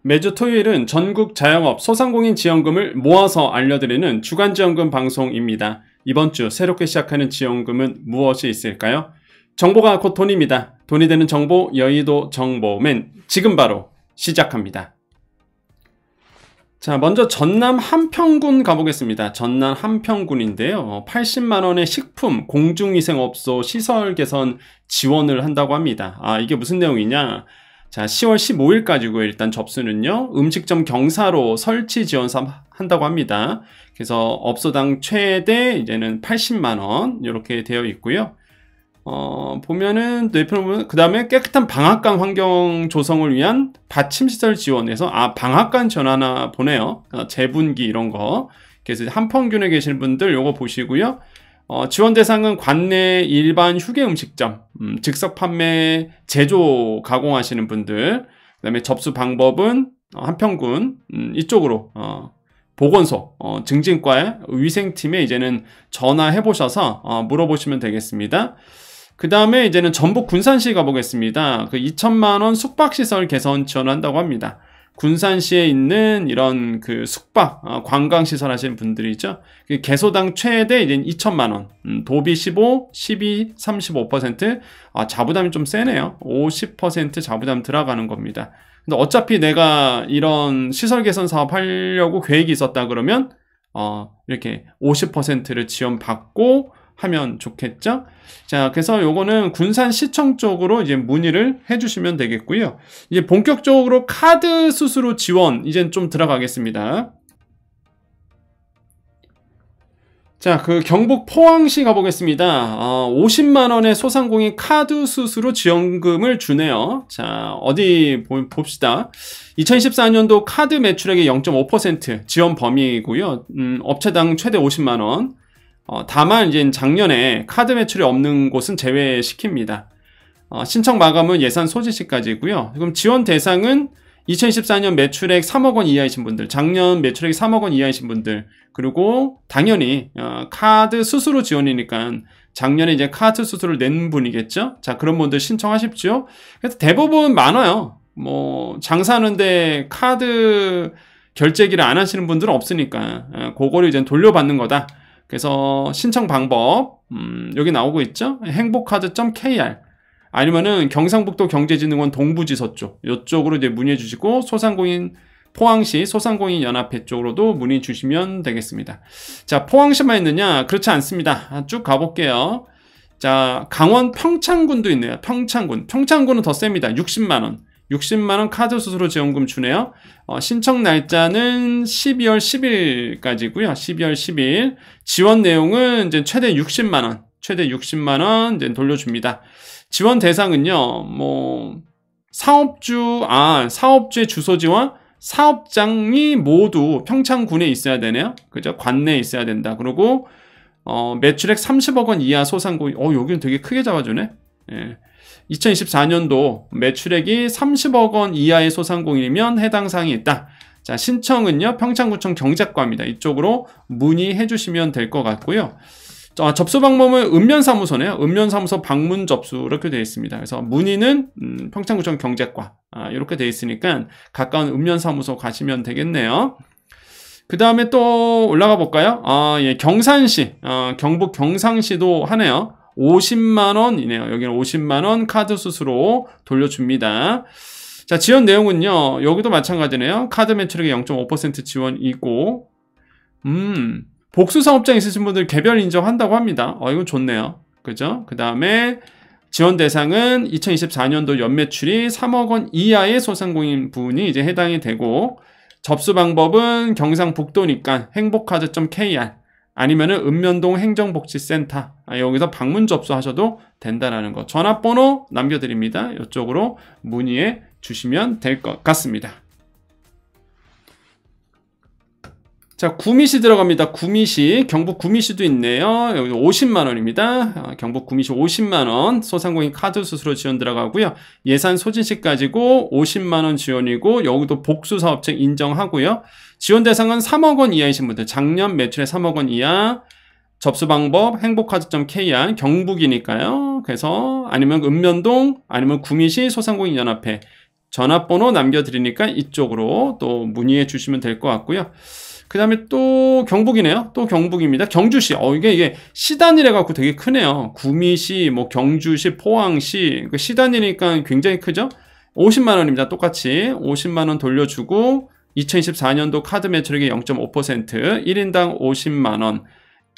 매주 토요일은 전국 자영업 소상공인 지원금을 모아서 알려드리는 주간지원금 방송입니다. 이번 주 새롭게 시작하는 지원금은 무엇이 있을까요? 정보가 곧 돈입니다. 돈이 되는 정보, 여의도 정보맨 지금 바로 시작합니다. 자, 먼저 전남 한평군 가보겠습니다. 전남 한평군인데요. 80만원의 식품, 공중위생업소 시설 개선 지원을 한다고 합니다. 이게 무슨 내용이냐? 자, 10월 15일까지고 일단 접수는요. 음식점 경사로 설치 지원 한다고 합니다. 그래서 업소당 최대 이제는 80만원 이렇게 되어 있고요. 보면은 그 다음에 깨끗한 방앗간 환경 조성을 위한 받침시설 지원에서 방앗간 전화나 보내요. 재분기 이런 거. 그래서 한평균에 계신 분들 요거 보시고요. 지원 대상은 관내 일반 휴게 음식점, 즉석 판매, 제조 가공하시는 분들, 그 다음에 접수 방법은 한평군 이쪽으로 보건소, 증진과의 위생팀에 이제는 전화해 보셔서 물어보시면 되겠습니다. 그 다음에 이제는 전북 군산시 가보겠습니다. 그 2천만원 숙박시설 개선 지원한다고 합니다. 군산시에 있는 이런 그 숙박, 관광시설 하시는 분들이죠. 개소당 최대 이제 2천만원, 도비 15, 12, 35%, 자부담이 좀 세네요. 50% 자부담 들어가는 겁니다. 근데 어차피 내가 이런 시설 개선 사업 하려고 계획이 있었다 그러면, 이렇게 50%를 지원받고 하면 좋겠죠? 자, 그래서 요거는 군산시청 쪽으로 이제 문의를 해주시면 되겠고요. 이제 본격적으로 카드 수수료 지원 이제 좀 들어가겠습니다. 자, 그 경북 포항시 가보겠습니다. 50만원의 소상공인 카드 수수료 지원금을 주네요. 자, 어디 봅시다. 2014년도 카드 매출액의 0.5% 지원 범위이고요. 업체당 최대 50만원. 다만 이제 작년에 카드 매출이 없는 곳은 제외시킵니다. 신청 마감은 예산 소진 시까지고요. 그럼 지원 대상은 2014년 매출액 3억 원 이하이신 분들, 작년 매출액 3억 원 이하이신 분들, 그리고 당연히 카드 수수료 지원이니까 작년에 이제 카드 수수료를 낸 분이겠죠. 자, 그런 분들 신청하십시오. 그래서 대부분 많아요. 뭐 장사하는데 카드 결제기를 안 하시는 분들은 없으니까 그거를 이제 돌려받는 거다. 그래서 신청 방법 여기 나오고 있죠. 행복카드.kr 아니면은 경상북도 경제진흥원 동부지서 쪽 이쪽으로 이제 문의해 주시고 소상공인 포항시 소상공인 연합회 쪽으로도 문의 주시면 되겠습니다. 자, 포항시만 있느냐? 그렇지 않습니다. 쭉 가볼게요. 자, 강원 평창군도 있네요. 평창군은 더 셉니다. 60만원 카드 수수료 지원금 주네요. 신청 날짜는 12월 10일까지고요. 12월 10일. 지원 내용은 이제 최대 60만원 이제 돌려줍니다. 지원 대상은요, 뭐, 사업주의 주소지와 사업장이 모두 평창군에 있어야 되네요. 그죠? 관내에 있어야 된다. 그리고, 매출액 30억 원 이하 소상공인, 여기는 되게 크게 잡아주네. 예. 2024년도 매출액이 30억 원 이하의 소상공인이면 해당 사항이 있다. 자, 신청은요, 평창구청 경제과입니다. 이쪽으로 문의해 주시면 될 것 같고요. 접수 방법은 읍면사무소네요. 읍면사무소 방문 접수 이렇게 되어 있습니다. 그래서 문의는 평창구청 경제과 이렇게 되어 있으니까 가까운 읍면사무소 가시면 되겠네요. 그 다음에 또 올라가 볼까요? 예, 경산시, 경북 경상시도 하네요. 50만원이네요. 여기는 50만원 카드 수수료 돌려줍니다. 자, 지원 내용은요. 여기도 마찬가지네요. 카드 매출액의 0.5% 지원이고 복수사업장 있으신 분들 개별 인정한다고 합니다. 이건 좋네요. 그죠? 그 다음에 지원 대상은 2024년도 연매출이 3억 원 이하의 소상공인 분이 이제 해당이 되고 접수 방법은 경상북도니까 행복카드.kr 아니면은 읍면동 행정복지센터 여기서 방문 접수하셔도 된다라는 거. 전화번호 남겨드립니다. 이쪽으로 문의해 주시면 될 것 같습니다. 자, 구미시 들어갑니다. 구미시, 경북 구미시도 있네요. 여기 50만원입니다. 경북 구미시 50만원 소상공인 카드 수수료 지원 들어가고요. 예산 소진시까지고 50만원 지원이고 여기도 복수사업체 인정하고요. 지원 대상은 3억 원 이하이신 분들, 작년 매출액 3억 원 이하, 접수 방법 행복카드.kr 경북이니까요. 그래서 아니면 읍면동 아니면 구미시 소상공인 연합회 전화번호 남겨드리니까 이쪽으로 또 문의해 주시면 될 것 같고요. 그 다음에 또 경북이네요. 또 경북입니다. 경주시. 이게 시 단위래 갖고 되게 크네요. 구미시, 뭐 경주시, 포항시. 시 단위니까 굉장히 크죠? 50만원입니다. 똑같이 50만원 돌려주고 2024년도 카드 매출액의 0.5%, 1인당 50만원.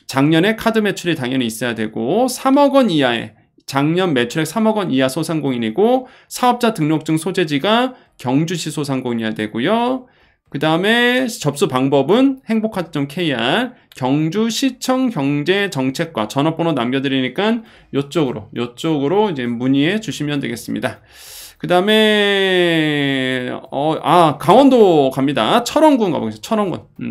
작년에 카드 매출이 당연히 있어야 되고 3억원 이하의 작년 매출액 3억원 이하 소상공인이고 사업자 등록증 소재지가 경주시 소상공인이어야 되고요. 그 다음에 접수 방법은 행복카드.kr 경주시청 경제정책과 전화번호 남겨드리니까 요쪽으로 이제 문의해 주시면 되겠습니다. 그 다음에 강원도 갑니다. 철원군 가보겠습니다.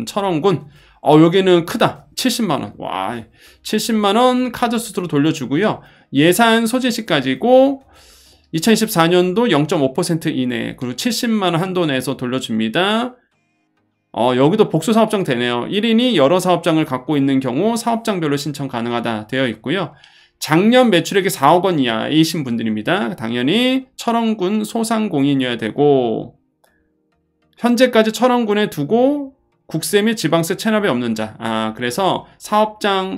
철원군. 여기는 크다. 70만원. 와, 70만원 카드 수수료 돌려주고요. 예산 소진시까지고 2024년도 0.5% 이내, 그리고 70만원 한도 내에서 돌려줍니다. 여기도 복수 사업장 되네요. 1인이 여러 사업장을 갖고 있는 경우 사업장별로 신청 가능하다 되어 있고요. 작년 매출액이 4억원 이하이신 분들입니다. 당연히 철원군 소상공인이어야 되고, 현재까지 철원군에 두고 국세 및 지방세 체납이 없는 자. 그래서 사업장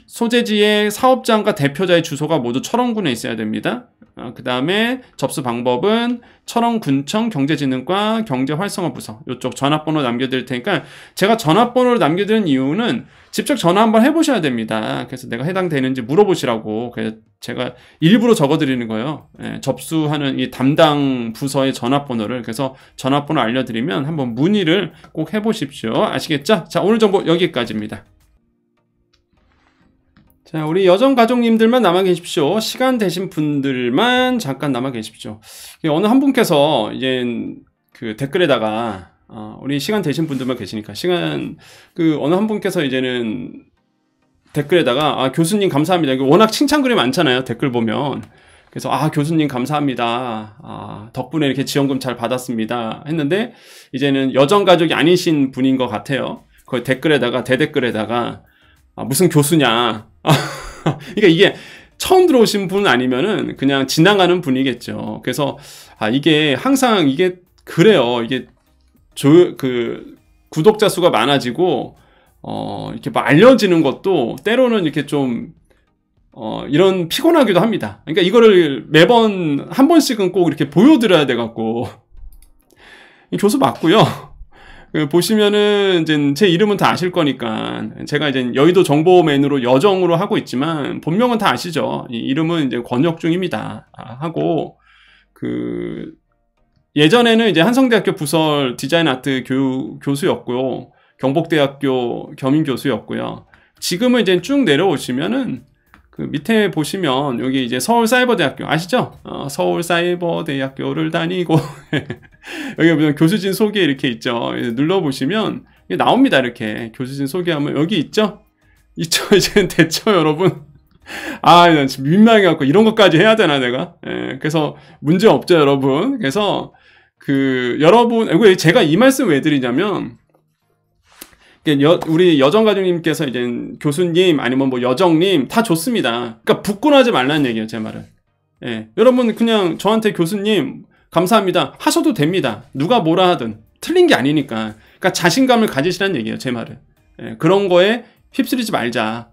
소재지의 사업장과 대표자의 주소가 모두 철원군에 있어야 됩니다. 그 다음에 접수 방법은 철원군청 경제진흥과 경제활성화부서 이쪽 전화번호 남겨드릴 테니까, 제가 전화번호를 남겨드린 이유는 직접 전화 한번 해보셔야 됩니다. 그래서 내가 해당되는지 물어보시라고 그래서 제가 일부러 적어드리는 거예요. 접수하는 이 담당 부서의 전화번호를. 그래서 전화번호 알려드리면 한번 문의를 꼭 해보십시오. 아시겠죠? 자, 오늘 정보 여기까지입니다. 자, 우리 여정가족님들만 남아 계십시오. 시간 되신 분들만 잠깐 남아 계십시오. 어느 한 분께서 이제 그 댓글에다가 우리 시간 되신 분들만 계시니까 어느 한 분께서 이제는 댓글에다가 교수님 감사합니다. 워낙 칭찬글이 많잖아요. 댓글 보면. 그래서 교수님 감사합니다. 덕분에 이렇게 지원금 잘 받았습니다. 했는데 이제는 여정가족이 아니신 분인 것 같아요. 그 댓글에다가 대댓글에다가 무슨 교수냐. 그러니까 이게 처음 들어오신 분 아니면은 그냥 지나가는 분이겠죠. 그래서 이게 항상 이게 그래요. 이게 구독자 수가 많아지고 이렇게 뭐 알려지는 것도 때로는 이렇게 좀 이런 피곤하기도 합니다. 그러니까 이거를 매번 한 번씩은 꼭 이렇게 보여드려야 돼 갖고 교수 맞고요. 보시면은 이제 제 이름은 다 아실 거니까, 제가 이제 여의도 정보맨으로 여정으로 하고 있지만 본명은 다 아시죠. 이 이름은 이제 권혁중입니다. 하고 예전에는 이제 한성대학교 부설 디자인 아트 교수였고요. 경복대학교 겸임 교수였고요. 지금은 이제 쭉 내려오시면은 밑에 보시면 여기 이제 서울사이버대학교 아시죠? 서울사이버대학교를 다니고 여기 보면 교수진 소개 이렇게 있죠. 눌러보시면 나옵니다. 이렇게 교수진 소개하면 여기 있죠? 이제 됐죠, 여러분? 난 지금 민망해갖고 이런 것까지 해야 되나 내가? 그래서 문제 없죠, 여러분. 그래서 여러분, 제가 이 말씀 왜 드리냐면, 우리 여정가족님께서 이제 교수님 아니면 뭐 여정님 다 좋습니다. 그러니까 부끄러워하지 말라는 얘기예요, 제 말은. 여러분 그냥 저한테 교수님 감사합니다 하셔도 됩니다. 누가 뭐라 하든 틀린 게 아니니까. 그러니까 자신감을 가지시라는 얘기예요, 제 말은. 그런 거에 휩쓸리지 말자.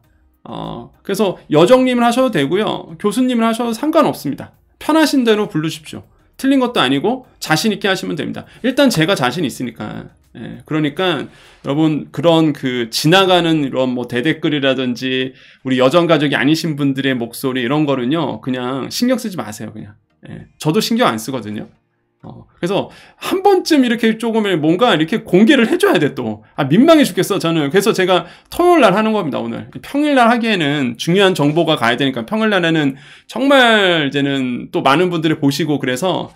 그래서 여정님을 하셔도 되고요, 교수님을 하셔도 상관없습니다. 편하신 대로 부르십시오. 틀린 것도 아니고 자신 있게 하시면 됩니다. 일단 제가 자신 있으니까. 그러니까 여러분 그런 지나가는 이런 뭐 대댓글이라든지 우리 여정가족이 아니신 분들의 목소리 이런 거는요 그냥 신경 쓰지 마세요. 그냥 저도 신경 안 쓰거든요. 그래서 한 번쯤 이렇게 조금 뭔가 이렇게 공개를 해줘야 돼. 또 민망해 죽겠어 저는. 그래서 제가 토요일날 하는 겁니다. 오늘 평일날 하기에는 중요한 정보가 가야 되니까, 평일날에는 정말 이제는 또 많은 분들이 보시고, 그래서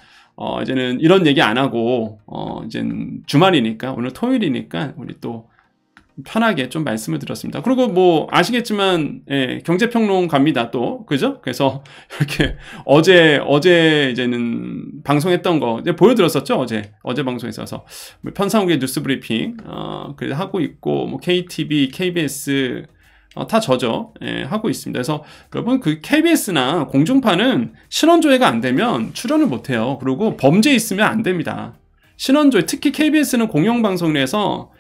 이제는 이런 얘기 안 하고 이제는 주말이니까, 오늘 토요일이니까 우리 또 편하게 좀 말씀을 드렸습니다. 그리고 뭐 아시겠지만 경제평론 갑니다 또, 그죠? 그래서 이렇게 어제 이제는 방송했던 거 이제 보여드렸었죠. 어제 방송에 있어서 편상욱의 뉴스 브리핑 그래서 하고 있고, 뭐 KTV, KBS 다 저죠. 예, 하고 있습니다. 그래서 여러분 그 KBS나 공중파는 신원조회가 안 되면 출연을 못 해요. 그리고 범죄 있으면 안 됩니다. 신원조회, 특히 KBS는 공영방송을 해서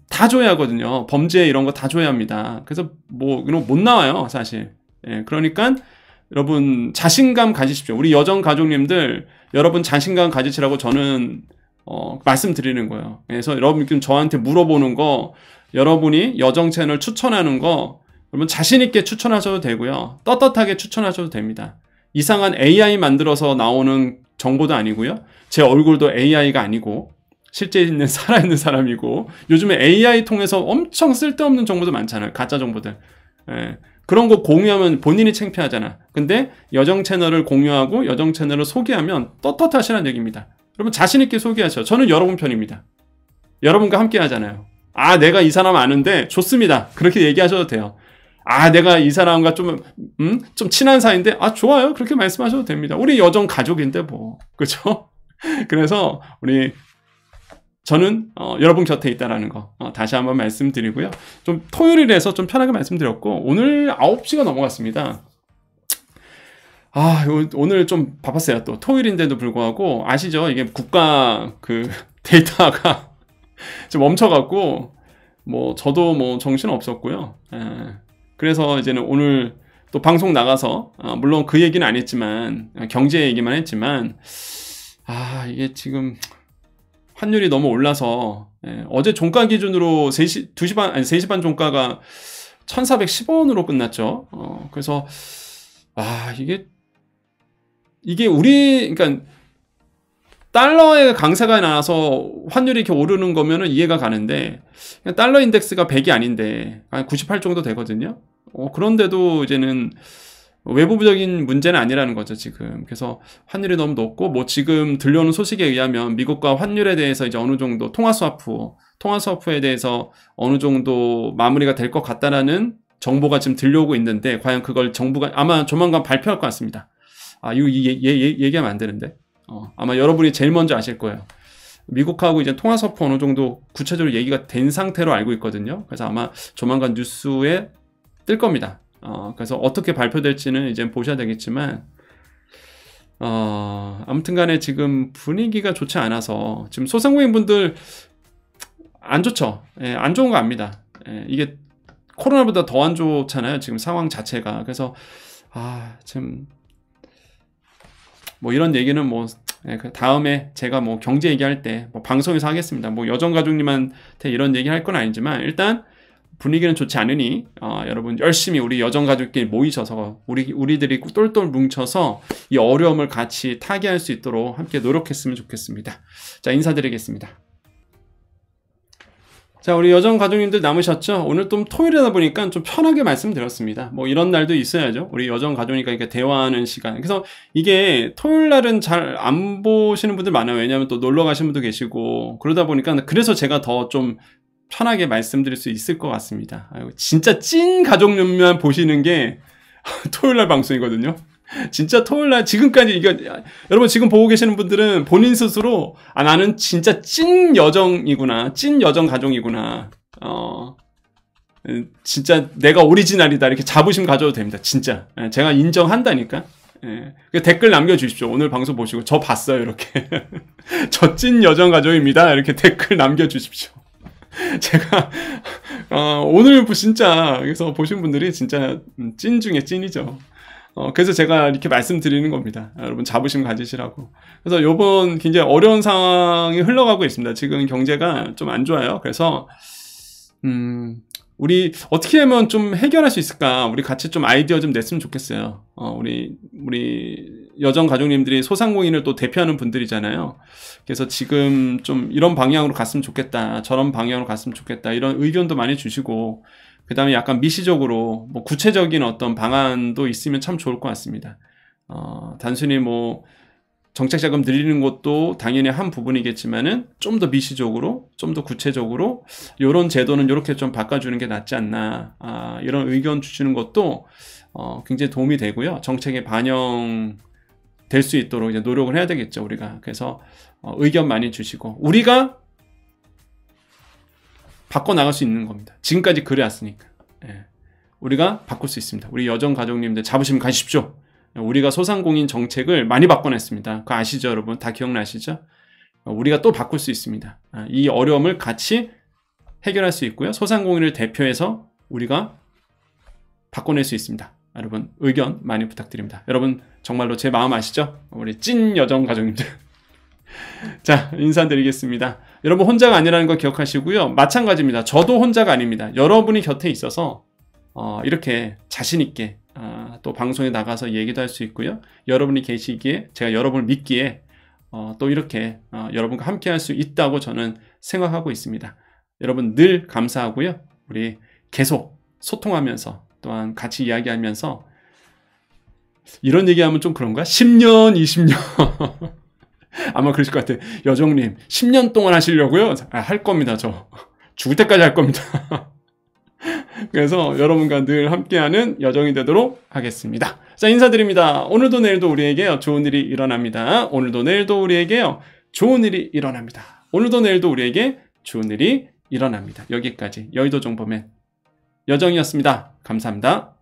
다 조회하거든요. 범죄 이런 거 다 조회합니다. 그래서 뭐 이런 거 못 나와요, 사실. 예, 그러니까 여러분 자신감 가지십시오. 우리 여정 가족님들 여러분 자신감 가지시라고 저는 말씀드리는 거예요. 그래서 여러분 저한테 물어보는 거, 여러분이 여정 채널 추천하는 거 여러분 자신 있게 추천하셔도 되고요. 떳떳하게 추천하셔도 됩니다. 이상한 AI 만들어서 나오는 정보도 아니고요. 제 얼굴도 AI가 아니고 실제 있는 살아있는 사람이고, 요즘에 AI 통해서 엄청 쓸데없는 정보도 많잖아요. 가짜 정보들. 예. 그런 거 공유하면 본인이 창피하잖아. 근데 여정 채널을 공유하고 여정 채널을 소개하면 떳떳하시라는 얘기입니다. 여러분 자신 있게 소개하셔. 저는 여러분 편입니다. 여러분과 함께 하잖아요. 아, 내가 이 사람 아는데 좋습니다. 그렇게 얘기하셔도 돼요. 아, 내가 이 사람과 좀 친한 사이인데, 아, 좋아요. 그렇게 말씀하셔도 됩니다. 우리 여정 가족인데 뭐. 그죠? 그래서 저는 여러분 곁에 있다라는 거 다시 한번 말씀드리고요. 좀 토요일이라서 좀 편하게 말씀드렸고, 오늘 9시가 넘어갔습니다. 아, 오늘 좀 바빴어요. 또 토요일인데도 불구하고 아시죠? 이게 국가 그 데이터가 좀 멈춰갖고 뭐 저도 뭐 정신 없었고요. 그래서 이제는 오늘 또 방송 나가서 물론 그 얘기는 안 했지만 경제 얘기만 했지만, 아, 이게 지금 환율이 너무 올라서, 어제 종가 기준으로 2시 반, 아니 3시 반 종가가 1410원으로 끝났죠. 그래서 이게 그러니까 달러의 강세가 나서 환율이 이렇게 오르는 거면은 이해가 가는데, 달러 인덱스가 100이 아닌데 한 98 정도 되거든요. 그런데도 이제는 외부적인 문제는 아니라는 거죠, 지금. 그래서 환율이 너무 높고, 뭐 지금 들려오는 소식에 의하면 미국과 환율에 대해서 이제 어느 정도 통화 스와프에 대해서 어느 정도 마무리가 될 것 같다라는 정보가 지금 들려오고 있는데, 과연 그걸 정부가 아마 조만간 발표할 것 같습니다. 아, 이거 얘기하면 안 되는데. 아마 여러분이 제일 먼저 아실 거예요. 미국하고 이제 통화 스와프 어느 정도 구체적으로 얘기가 된 상태로 알고 있거든요. 그래서 아마 조만간 뉴스에 뜰 겁니다. 그래서 어떻게 발표될지는 이제 보셔야 되겠지만, 아무튼 간에 지금 분위기가 좋지 않아서, 지금 소상공인분들 안 좋죠. 예, 안 좋은 거 압니다. 예, 이게 코로나보다 더 안 좋잖아요, 지금 상황 자체가. 그래서, 지금, 뭐 이런 얘기는 뭐, 그 다음에 제가 뭐 경제 얘기할 때, 뭐 방송에서 하겠습니다. 뭐 여정가족님한테 이런 얘기 할 건 아니지만, 일단, 분위기는 좋지 않으니 여러분 열심히 우리 여정가족끼리 모이셔서 우리들이 똘똘 뭉쳐서 이 어려움을 같이 타개할 수 있도록 함께 노력했으면 좋겠습니다. 자, 인사드리겠습니다. 자, 우리 여정가족님들 남으셨죠? 오늘 좀 토요일이다 보니까 좀 편하게 말씀드렸습니다. 뭐 이런 날도 있어야죠. 우리 여정가족이니까 이렇게 대화하는 시간. 그래서 이게 토요일 날은 잘 안 보시는 분들 많아요. 왜냐하면 또 놀러 가신 분도 계시고 그러다 보니까, 그래서 제가 더 좀 편하게 말씀드릴 수 있을 것 같습니다. 진짜 찐 가족님만 보시는 게 토요일날 방송이거든요. 진짜 토요일날 지금까지 여러분 지금 보고 계시는 분들은 본인 스스로 나는 진짜 찐 여정이구나, 찐 여정 가족이구나, 진짜 내가 오리지널이다 이렇게 자부심 가져도 됩니다. 진짜 제가 인정한다니까. 댓글 남겨주십시오. 오늘 방송 보시고 저 봤어요 이렇게 저 찐 여정 가족입니다 이렇게 댓글 남겨주십시오. 제가 오늘 진짜 여기서 보신 분들이 진짜 찐 중에 찐이죠. 그래서 제가 이렇게 말씀드리는 겁니다. 여러분 자부심 가지시라고. 그래서 요번 굉장히 어려운 상황이 흘러가고 있습니다. 지금 경제가 좀 안 좋아요. 그래서 우리 어떻게 하면 좀 해결할 수 있을까? 우리 같이 좀 아이디어 좀 냈으면 좋겠어요. 우리 여정 가족님들이 소상공인을 또 대표하는 분들이잖아요. 그래서 지금 좀 이런 방향으로 갔으면 좋겠다, 저런 방향으로 갔으면 좋겠다, 이런 의견도 많이 주시고, 그 다음에 약간 미시적으로 뭐 구체적인 어떤 방안도 있으면 참 좋을 것 같습니다. 단순히 뭐 정책자금 늘리는 것도 당연히 한 부분이겠지만은 좀 더 미시적으로, 좀 더 구체적으로 이런 제도는 이렇게 좀 바꿔주는 게 낫지 않나, 이런 의견 주시는 것도 굉장히 도움이 되고요. 정책에 반영될 수 있도록 이제 노력을 해야 되겠죠, 우리가. 그래서 의견 많이 주시고 우리가 바꿔나갈 수 있는 겁니다. 지금까지 그래왔으니까. 우리가 바꿀 수 있습니다. 우리 여정 가족님들 자부심 가십시오. 우리가 소상공인 정책을 많이 바꿔냈습니다. 그거 아시죠, 여러분? 다 기억나시죠? 우리가 또 바꿀 수 있습니다. 이 어려움을 같이 해결할 수 있고요. 소상공인을 대표해서 우리가 바꿔낼 수 있습니다. 여러분 의견 많이 부탁드립니다. 여러분 정말로 제 마음 아시죠? 우리 찐 여정 가족님들. 자, 인사드리겠습니다. 여러분 혼자가 아니라는 거 기억하시고요. 마찬가지입니다. 저도 혼자가 아닙니다. 여러분이 곁에 있어서 이렇게 자신 있게 또 방송에 나가서 얘기도 할 수 있고요. 여러분이 계시기에 제가 여러분을 믿기에 또 이렇게 여러분과 함께 할 수 있다고 저는 생각하고 있습니다. 여러분 늘 감사하고요. 우리 계속 소통하면서 또한 같이 이야기하면서 이런 얘기하면 좀 그런가? 10년, 20년 아마 그러실 것 같아요. 여정님 10년 동안 하시려고요? 할 겁니다. 저 죽을 때까지 할 겁니다. 그래서 여러분과 늘 함께하는 여정이 되도록 하겠습니다. 자, 인사드립니다. 오늘도 내일도 우리에게 좋은 일이 일어납니다. 오늘도 내일도 우리에게 좋은 일이 일어납니다. 오늘도 내일도 우리에게 좋은 일이 일어납니다. 여기까지 여의도 정보맨 여정이었습니다. 감사합니다.